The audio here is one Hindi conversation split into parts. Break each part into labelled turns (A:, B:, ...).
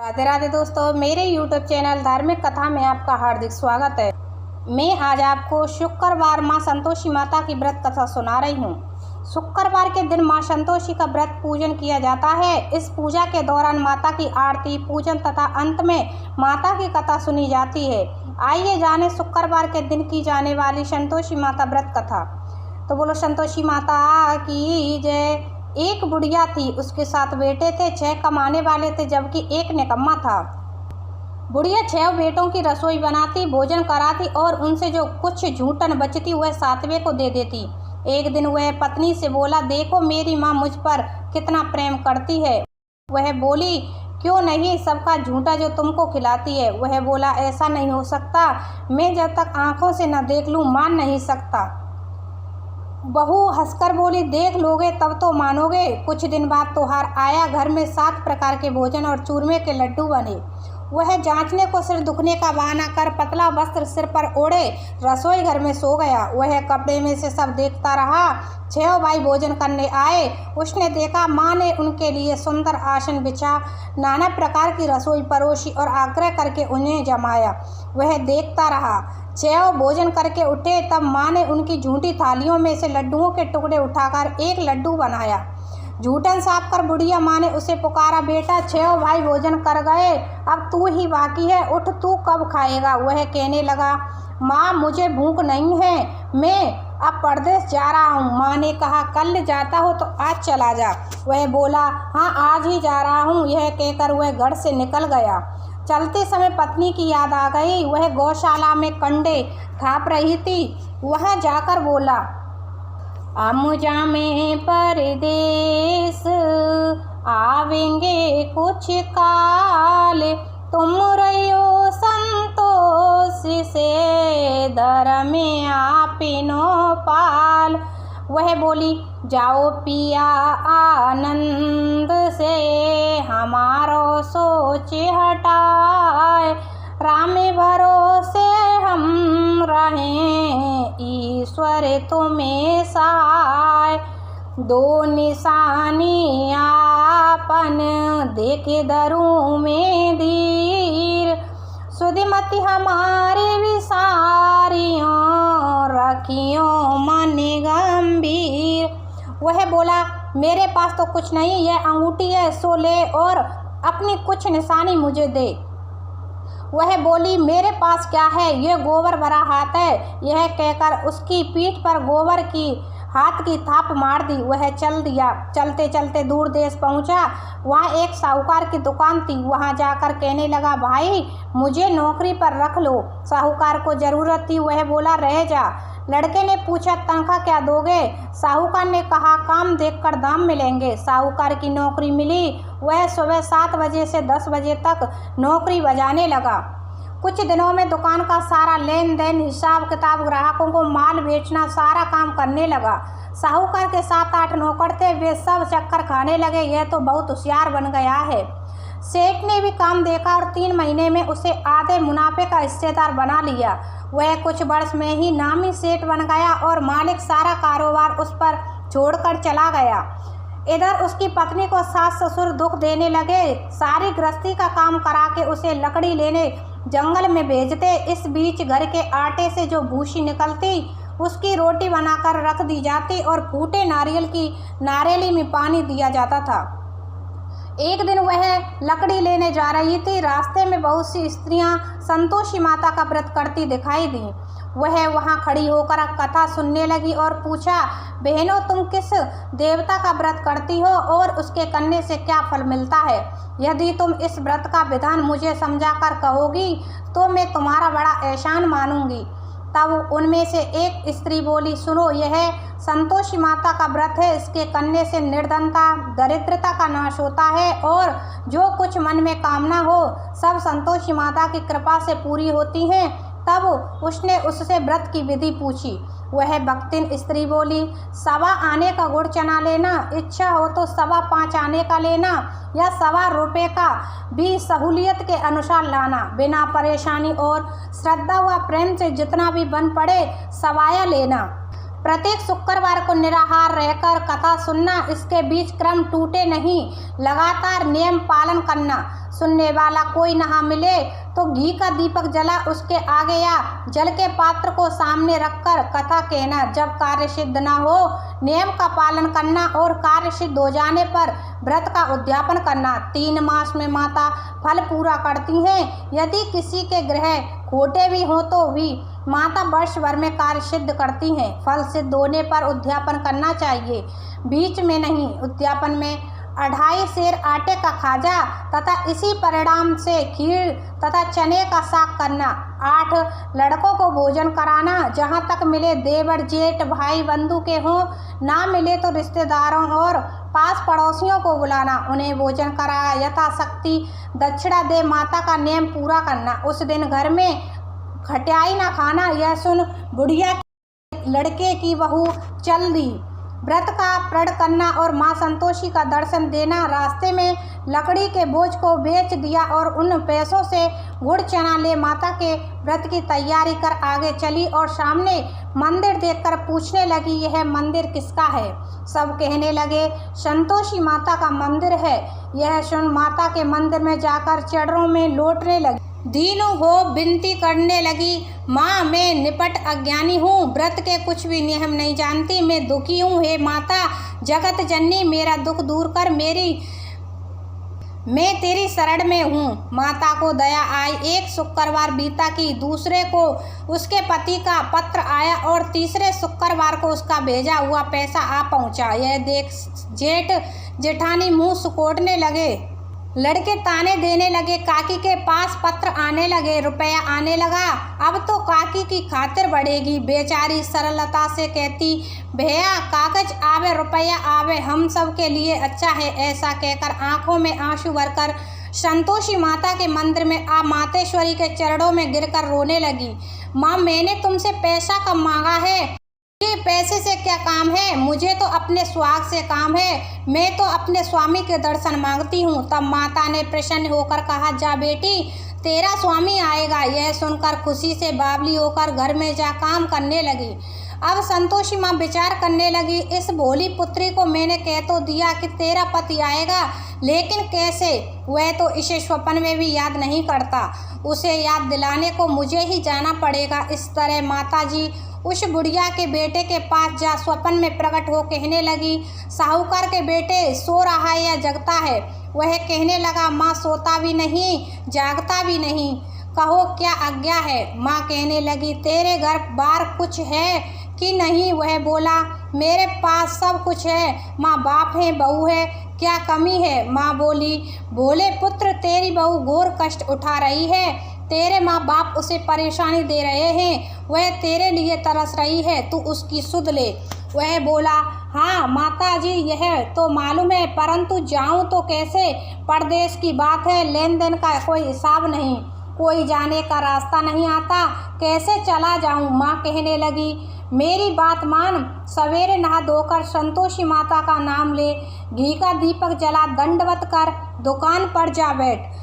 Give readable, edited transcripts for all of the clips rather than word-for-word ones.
A: राधे राधे दोस्तों, मेरे YouTube चैनल धार्मिक कथा में आपका हार्दिक स्वागत है। मैं आज आपको शुक्रवार माँ संतोषी माता की व्रत कथा सुना रही हूँ। शुक्रवार के दिन माँ संतोषी का व्रत पूजन किया जाता है। इस पूजा के दौरान माता की आरती पूजन तथा अंत में माता की कथा सुनी जाती है। आइए जाने शुक्रवार के दिन की जाने वाली संतोषी माता व्रत कथा। तो बोलो संतोषी माता की जय। एक बुढ़िया थी, उसके 7 बेटे थे। 6 कमाने वाले थे जबकि एक निकम्मा था। बुढ़िया 6 बेटों की रसोई बनाती, भोजन कराती और उनसे जो कुछ झूठन बचती वह 7वें को दे देती। एक दिन वह पत्नी से बोला, देखो मेरी माँ मुझ पर कितना प्रेम करती है। वह बोली, क्यों नहीं, सबका झूठा जो तुमको खिलाती है। वह बोला, ऐसा नहीं हो सकता, मैं जब तक आंखों से न देख लूँ मान नहीं सकता। बहू हंसकर बोली, देख लोगे तब तो मानोगे। कुछ दिन बाद त्योहार आया। घर में 7 प्रकार के भोजन और चूरमे के लड्डू बने। वह जांचने को सिर दुखने का बहाना कर पतला वस्त्र सिर पर ओढ़े रसोई घर में सो गया। वह कपड़े में से सब देखता रहा। 6 भाई भोजन करने आए। उसने देखा माँ ने उनके लिए सुंदर आसन बिछा, नाना प्रकार की रसोई परोसी और आग्रह करके उन्हें जमाया। वह देखता रहा। 6 भोजन करके उठे तब माँ ने उनकी झूठी थालियों में से लड्डुओं के टुकड़े उठाकर एक लड्डू बनाया। झूठन साफ कर बुढ़िया माँ ने उसे पुकारा, बेटा 6 भाई भोजन कर गए, अब तू ही बाकी है, उठ, तू कब खाएगा। वह कहने लगा, माँ मुझे भूख नहीं है, मैं अब परदेश जा रहा हूँ। माँ ने कहा, कल जाता हो तो आज चला जा। वह बोला, हाँ आज ही जा रहा हूँ। यह कहकर वह घर से निकल गया। चलते समय पत्नी की याद आ गई। वह गौशाला में कंडे थाप रही थी। वहाँ जाकर बोला, अमुजा में परदेश आवेंगे कुछ काल, तुम रहियो संतोष से दर में आपिनो पाल। वह बोली, जाओ पिया आनंद से हमारो सोच हटाए, राम भरोसे हम रहें, ईश्वर तुम्हें सहाय। 2 निशानी आपन देखे दरू में धीर, सुधिमति हमारे विसारियों रखियो मन गंभीर। वह बोला, मेरे पास तो कुछ नहीं, यह अंगूठी है, सो ले और अपनी कुछ निशानी मुझे दे। वह बोली, मेरे पास क्या है, यह गोबर भरा हाथ है। यह कहकर उसकी पीठ पर गोबर की हाथ की थाप मार दी। वह चल दिया। चलते चलते दूर देश पहुंचा। वहाँ एक साहूकार की दुकान थी। वहाँ जाकर कहने लगा, भाई मुझे नौकरी पर रख लो। साहूकार को ज़रूरत थी। वह बोला, रह जा। लड़के ने पूछा, तनख्वाह क्या दोगे। साहूकार ने कहा, काम देखकर दाम मिलेंगे। साहूकार की नौकरी मिली। वह सुबह 7 बजे से 10 बजे तक नौकरी बजाने लगा। कुछ दिनों में दुकान का सारा लेन देन, हिसाब किताब, ग्राहकों को माल बेचना, सारा काम करने लगा। साहूकार के 7-8 नौकर थे, वे सब चक्कर खाने लगे, यह तो बहुत होशियार बन गया है। सेठ ने भी काम देखा और 3 महीने में उसे आधे मुनाफे का हिस्सेदार बना लिया। वह कुछ वर्ष में ही नामी सेठ बन गया और मालिक सारा कारोबार उस पर छोड़कर चला गया। इधर उसकी पत्नी को सास ससुर दुख देने लगे। सारी गृहस्थी का काम करा के उसे लकड़ी लेने जंगल में भेजते। इस बीच घर के आटे से जो भूसी निकलती उसकी रोटी बनाकर रख दी जाती और फूटे नारियल की नारियली में पानी दिया जाता था। एक दिन वह लकड़ी लेने जा रही थी। रास्ते में बहुत सी स्त्रियां संतोषी माता का व्रत करती दिखाई दी। वह वहां खड़ी होकर कथा सुनने लगी और पूछा, बहनों तुम किस देवता का व्रत करती हो और उसके करने से क्या फल मिलता है। यदि तुम इस व्रत का विधान मुझे समझाकर कहोगी तो मैं तुम्हारा बड़ा एहसान मानूंगी। तब उनमें से एक स्त्री बोली, सुनो, यह संतोषी माता का व्रत है। इसके करने से निर्धनता दरिद्रता का नाश होता है और जो कुछ मन में कामना हो सब संतोषी माता की कृपा से पूरी होती हैं। तब उसने उससे व्रत की विधि पूछी। वह भक्तिन स्त्री बोली, 1.25 आने का गुड़ चना लेना, इच्छा हो तो 5.25 आने का लेना या 1.25 रुपये का भी सहूलियत के अनुसार लाना। बिना परेशानी और श्रद्धा व प्रेम से जितना भी बन पड़े सवाया लेना। प्रत्येक शुक्रवार को निराहार रहकर कथा सुनना, इसके बीच क्रम टूटे नहीं, लगातार नियम पालन करना। सुनने वाला कोई नहा मिले तो घी का दीपक जला उसके आगे या जल के पात्र को सामने रखकर कथा कहना। जब कार्य सिद्ध न हो, नियम का पालन करना और कार्य सिद्ध हो जाने पर व्रत का उद्यापन करना। 3 मास में माता फल पूरा करती हैं। यदि किसी के ग्रह खोटे भी हों तो भी माता वर्ष भर में कार्य सिद्ध करती हैं। फल सिद्ध होने पर उद्यापन करना चाहिए, बीच में नहीं। उद्यापन में 2.5 सेर आटे का खाजा तथा इसी परिणाम से खीर तथा चने का साग करना। 8 लड़कों को भोजन कराना, जहाँ तक मिले देवर जेठ भाई बंधु के हों, ना मिले तो रिश्तेदारों और पास पड़ोसियों को बुलाना, उन्हें भोजन कराया। यथाशक्ति दक्षिणा दे माता का नियम पूरा करना। उस दिन घर में खटियाई ना खाना। यह सुन बुढ़िया लड़के की बहू चल दी। व्रत का प्रण करना और माँ संतोषी का दर्शन देना। रास्ते में लकड़ी के बोझ को बेच दिया और उन पैसों से गुड़ चना ले माता के व्रत की तैयारी कर आगे चली और सामने मंदिर देखकर पूछने लगी, यह मंदिर किसका है? सब कहने लगे, संतोषी माता का मंदिर है। यह सुन माता के मंदिर में जाकर चरणों में लौटने लगी। दीनों हो विनती करने लगी, माँ मैं निपट अज्ञानी हूँ, व्रत के कुछ भी नियम नहीं जानती, मैं दुखी हूँ। हे माता जगत जननी, मेरा दुख दूर कर, मैं तेरी शरण में हूँ। माता को दया आई। एक शुक्रवार बीता कि दूसरे को उसके पति का पत्र आया और तीसरे शुक्रवार को उसका भेजा हुआ पैसा आ पहुँचा। यह देख जेठ जेठानी मुँह सुकोड़ने लगे। लड़के ताने देने लगे। काकी के पास पत्र आने लगे, रुपया आने लगा। अब तो काकी की खातिर बढ़ेगी। बेचारी सरलता से कहती, भैया कागज आवे रुपया आवे, हम सब के लिए अच्छा है। ऐसा कहकर आंखों में आंसू भरकर संतोषी माता के मंदिर में आ मातेश्वरी के चरणों में गिरकर रोने लगी। माँ मैंने तुमसे पैसा कब मांगा है? ये पैसे से क्या काम है? मुझे तो अपने सुहाग से काम है। मैं तो अपने स्वामी के दर्शन मांगती हूँ। तब माता ने प्रसन्न होकर कहा, जा बेटी तेरा स्वामी आएगा। यह सुनकर खुशी से बावली होकर घर में जा काम करने लगी। अब संतोषी माँ विचार करने लगी, इस भोली पुत्री को मैंने कह तो दिया कि तेरा पति आएगा, लेकिन कैसे? वह तो इसे स्वप्न में भी याद नहीं करता। उसे याद दिलाने को मुझे ही जाना पड़ेगा। इस तरह माता जी उस बुढ़िया के बेटे के पास जा स्वप्न में प्रकट हो कहने लगी, साहूकार के बेटे सो रहा है या जगता है? वह कहने लगा, माँ सोता भी नहीं जागता भी नहीं, कहो क्या आज्ञा है? माँ कहने लगी, तेरे घर बार कुछ है कि नहीं? वह बोला, मेरे पास सब कुछ है माँ, बाप है बहू है, क्या कमी है? माँ बोली, भोले पुत्र तेरी बहू घोर कष्ट उठा रही है, तेरे माँ बाप उसे परेशानी दे रहे हैं, वह तेरे लिए तरस रही है, तू उसकी सुध ले। वह बोला, हाँ माता जी यह तो मालूम है, परंतु जाऊं तो कैसे? परदेश की बात है, लेन देन का कोई हिसाब नहीं, कोई जाने का रास्ता नहीं आता, कैसे चला जाऊं? माँ कहने लगी, मेरी बात मान, सवेरे नहा धोकर संतोषी माता का नाम ले, घी का दीपक जला, दंडवत कर दुकान पर जा बैठ।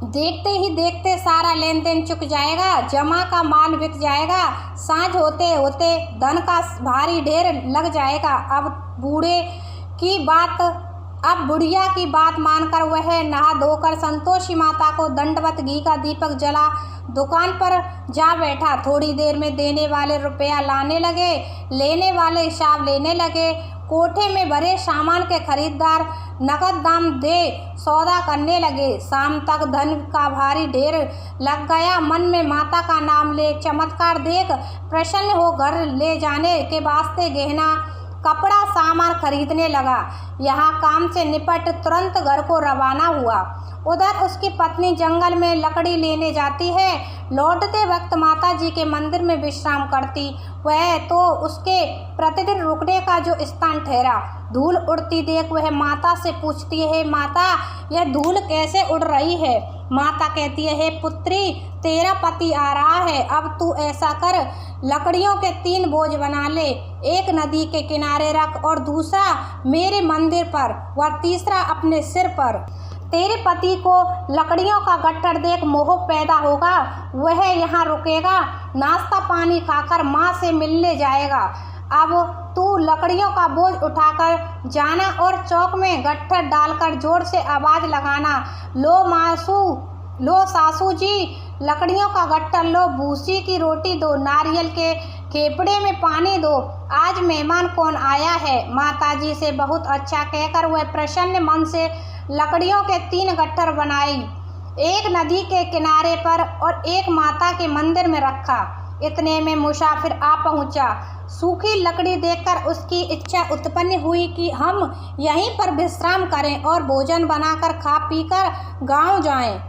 A: देखते ही देखते सारा लेन देन चुक जाएगा, जमा का माल बिक जाएगा, सांझ होते होते धन का भारी ढेर लग जाएगा। अब बुढ़िया की बात मानकर वह नहा धोकर संतोषी माता को दंडवत घी का दीपक जला दुकान पर जा बैठा। थोड़ी देर में देने वाले रुपया लाने लगे, लेने वाले हिसाब लेने लगे। कोठे में भरे सामान के खरीदार नकद दाम दे सौदा करने लगे। शाम तक धन का भारी ढेर लग गया। मन में माता का नाम ले चमत्कार देख प्रसन्न हो घर ले जाने के वास्ते गहना कपड़ा सामान खरीदने लगा। यहाँ काम से निपट तुरंत घर को रवाना हुआ। उधर उसकी पत्नी जंगल में लकड़ी लेने जाती है। लौटते वक्त माता जी के मंदिर में विश्राम करती। वह तो उसके प्रतिदिन रुकने का जो स्थान ठहरा। धूल उड़ती देख वह माता से पूछती है, माता यह धूल कैसे उड़ रही है? माता कहती है, हे पुत्री तेरा पति आ रहा है, अब तू ऐसा कर लकड़ियों के 3 बोझ बना ले, एक नदी के किनारे रख और दूसरा मेरे मंदिर पर व तीसरा अपने सिर पर। तेरे पति को लकड़ियों का गट्ठर देख मोह पैदा होगा, वह यहाँ रुकेगा, नाश्ता पानी खाकर माँ से मिलने जाएगा। अब तू लकड़ियों का बोझ उठाकर जाना और चौक में गट्ठर डालकर जोर से आवाज़ लगाना, लो सासू जी लकड़ियों का गट्ठर लो, भूसी की रोटी दो, नारियल के खेपड़े में पानी दो, आज मेहमान कौन आया है। माताजी से बहुत अच्छा कहकर वह प्रसन्न मन से लकड़ियों के 3 गट्ठर बनाई, एक नदी के किनारे पर और एक माता के मंदिर में रखा। इतने में मुसाफिर आ पहुंचा। सूखी लकड़ी देखकर उसकी इच्छा उत्पन्न हुई कि हम यहीं पर विश्राम करें और भोजन बनाकर खा पीकर गांव जाएं।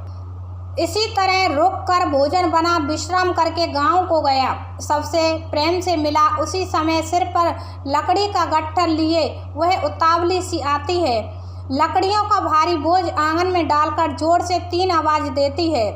A: इसी तरह रुक कर भोजन बना विश्राम करके गांव को गया। सबसे प्रेम से मिला। उसी समय सिर पर लकड़ी का गट्ठर लिए वह उतावली सी आती है, लकड़ियों का भारी बोझ आंगन में डालकर जोर से 3 आवाज़ देती है,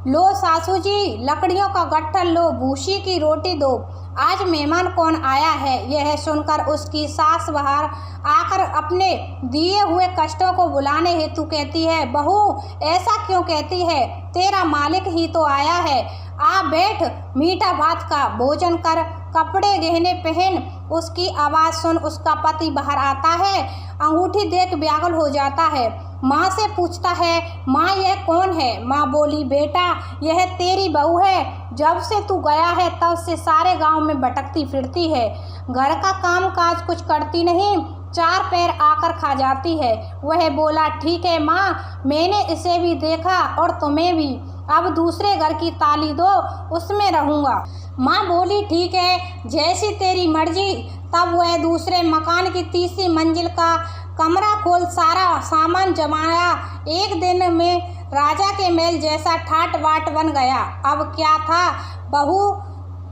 A: लो सासू जी लकड़ियों का गट्ठर लो, भूसी की रोटी दो, आज मेहमान कौन आया है। यह सुनकर उसकी सास बाहर आकर अपने दिए हुए कष्टों को बुलाने हेतु कहती है, बहू ऐसा क्यों कहती है, तेरा मालिक ही तो आया है, आ बैठ, मीठा भात का भोजन कर, कपड़े गहने पहन। उसकी आवाज़ सुन उसका पति बाहर आता है, अंगूठी देख व्याकुल हो जाता है। माँ से पूछता है, माँ यह कौन है। माँ बोली, बेटा यह तेरी बहू है, जब से तू गया है तब से सारे गांव में भटकती फिरती है, घर का काम काज कुछ करती नहीं, 4 पैर आकर खा जाती है। वह बोला, ठीक है माँ, मैंने इसे भी देखा और तुम्हें भी, अब दूसरे घर की ताली दो, उसमें रहूँगा। माँ बोली, ठीक है, जैसी तेरी मर्जी। तब वह दूसरे मकान की 3री मंजिल का कमरा खोल सारा सामान जमाया। एक दिन में राजा के महल जैसा ठाट बाट बन गया। अब क्या था, बहू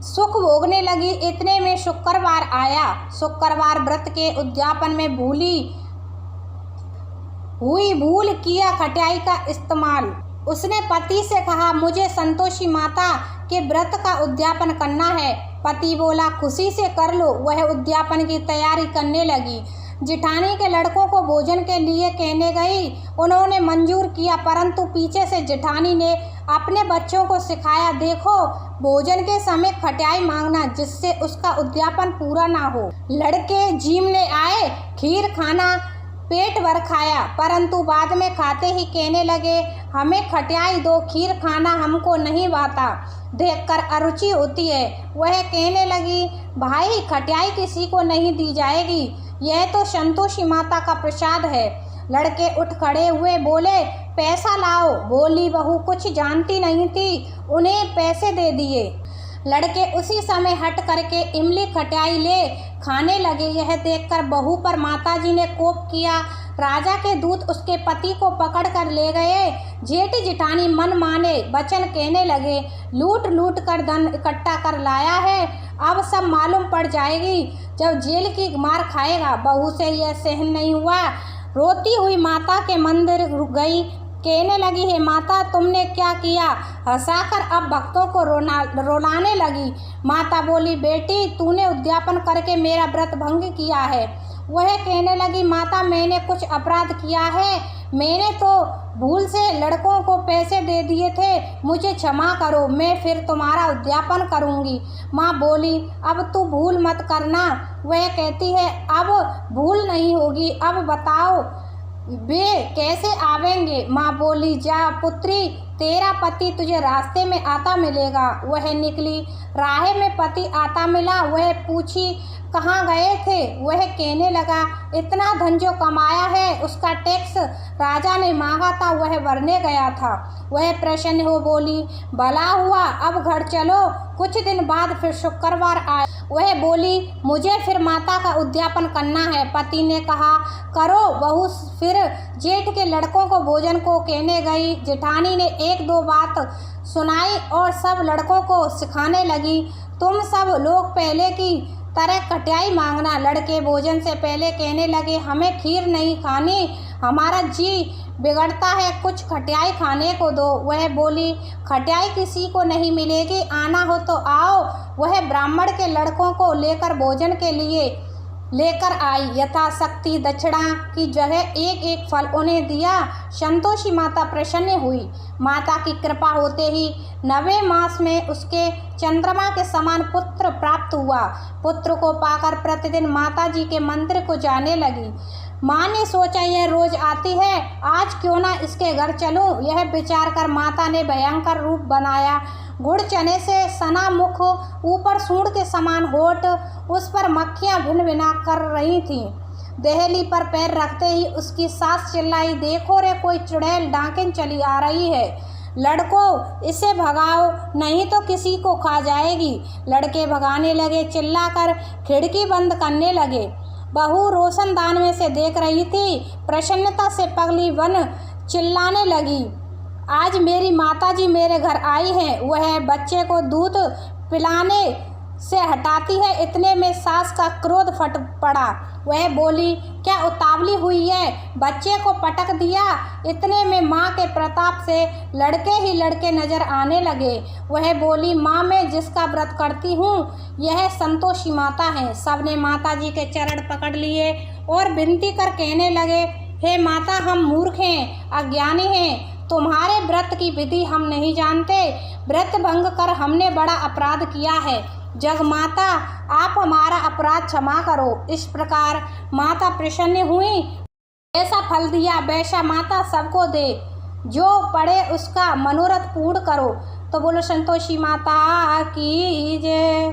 A: सुख भोगने लगी। इतने में शुक्रवार आया। शुक्रवार व्रत के उद्यापन में भूल किया खटाई का इस्तेमाल। उसने पति से कहा, मुझे संतोषी माता के व्रत का उद्यापन करना है। पति बोला, खुशी से कर लो। वह उद्यापन की तैयारी करने लगी। जिठानी के लड़कों को भोजन के लिए कहने गई। उन्होंने मंजूर किया, परंतु पीछे से जिठानी ने अपने बच्चों को सिखाया, देखो भोजन के समय खटाई मांगना, जिससे उसका उद्यापन पूरा ना हो। लड़के जीमने आए, खीर खाना पेट भर खाया, परंतु बाद में खाते ही कहने लगे, हमें खटाई दो, खीर खाना हमको नहीं भाता, देखकर अरुचि होती है। वह कहने लगी, भाई खटाई किसी को नहीं दी जाएगी, यह तो संतोषी माता का प्रसाद है। लड़के उठ खड़े हुए, बोले, पैसा लाओ। बोली बहू कुछ जानती नहीं थी, उन्हें पैसे दे दिए। लड़के उसी समय हट करके इमली खटाई ले खाने लगे। यह देखकर बहू पर माताजी ने कोप किया। राजा के दूत उसके पति को पकड़ कर ले गए। जेठ जिठानी मन माने वचन कहने लगे, लूट लूट कर धन इकट्ठा कर लाया है, अब सब मालूम पड़ जाएगी, जब जेल की मार खाएगा। बहू से यह सहन नहीं हुआ। रोती हुई माता के मंदिर गई, कहने लगी, हे माता तुमने क्या किया। हंसाकर अब भक्तों को रुलाने लगी। माता बोली, बेटी तूने उद्यापन करके मेरा व्रत भंग किया है। वह कहने लगी, माता मैंने कुछ अपराध किया है, मैंने तो भूल से लड़कों को पैसे दे दिए थे, मुझे क्षमा करो, मैं फिर तुम्हारा उद्यापन करूंगी। माँ बोली, अब तू भूल मत करना। वह कहती है, अब भूल नहीं होगी, अब बताओ वे कैसे आवेंगे। माँ बोली, जा पुत्री, तेरा पति तुझे रास्ते में आता मिलेगा। वह निकली, राह में पति आता मिला। वह पूछी, कहाँ गए थे। वह कहने लगा, इतना धन जो कमाया है उसका टैक्स राजा ने मांगा था, वह भरने गया था। वह प्रसन्न हो बोली, भला हुआ, अब घर चलो। कुछ दिन बाद फिर शुक्रवार आया। वह बोली, मुझे फिर माता का उद्यापन करना है। पति ने कहा, करो। बहू फिर जेठ के लड़कों को भोजन को कहने गई। जेठानी ने 1-2 बात सुनाई और सब लड़कों को सिखाने लगी, तुम सब लोग पहले की तरह खटाई मांगना। लड़के भोजन से पहले कहने लगे, हमें खीर नहीं खानी, हमारा जी बिगड़ता है, कुछ खटाई खाने को दो। वह बोली, खटाई किसी को नहीं मिलेगी, आना हो तो आओ। वह ब्राह्मण के लड़कों को लेकर भोजन के लिए लेकर आई। यथाशक्ति दक्षिणा की जगह एक एक फल उन्हें दिया। संतोषी माता प्रसन्न हुई। माता की कृपा होते ही 9वें मास में उसके चंद्रमा के समान पुत्र प्राप्त हुआ। पुत्र को पाकर प्रतिदिन माता जी के मंदिर को जाने लगी। माँ ने सोचा यह रोज आती है, आज क्यों ना इसके घर चलूं। यह विचार कर माता ने भयंकर रूप बनाया। गुड़ चने से सना मुख, ऊपर सूंड के समान होठ, उस पर मक्खियाँ भिन भिना कर रही थीं। देहली पर पैर रखते ही उसकी सास चिल्लाई, देखो रे कोई चुड़ैल डाकिन चली आ रही है, लड़कों इसे भगाओ नहीं तो किसी को खा जाएगी। लड़के भगाने लगे, चिल्लाकर खिड़की बंद करने लगे। बहू रोशनदान में से देख रही थी। प्रसन्नता से पगली बन चिल्लाने लगी, आज मेरी माताजी मेरे घर आई हैं। वह बच्चे को दूध पिलाने से हटाती है, इतने में सास का क्रोध फट पड़ा। वह बोली, क्या उतावली हुई है, बच्चे को पटक दिया। इतने में माँ के प्रताप से लड़के ही लड़के नजर आने लगे। वह बोली, माँ मैं जिसका व्रत करती हूँ यह संतोषी माता है। सबने माता जी के चरण पकड़ लिए और विनती कर कहने लगे, हे माता हम मूर्ख हैं, अज्ञानी हैं, तुम्हारे व्रत की विधि हम नहीं जानते। व्रत भंग कर हमने बड़ा अपराध किया है। जग माता आप हमारा अपराध क्षमा करो। इस प्रकार माता प्रसन्न हुई। ऐसा फल दिया वैसा माता सबको दे, जो पड़े उसका मनोरथ पूर्ण करो। तो बोलो संतोषी माता की जय।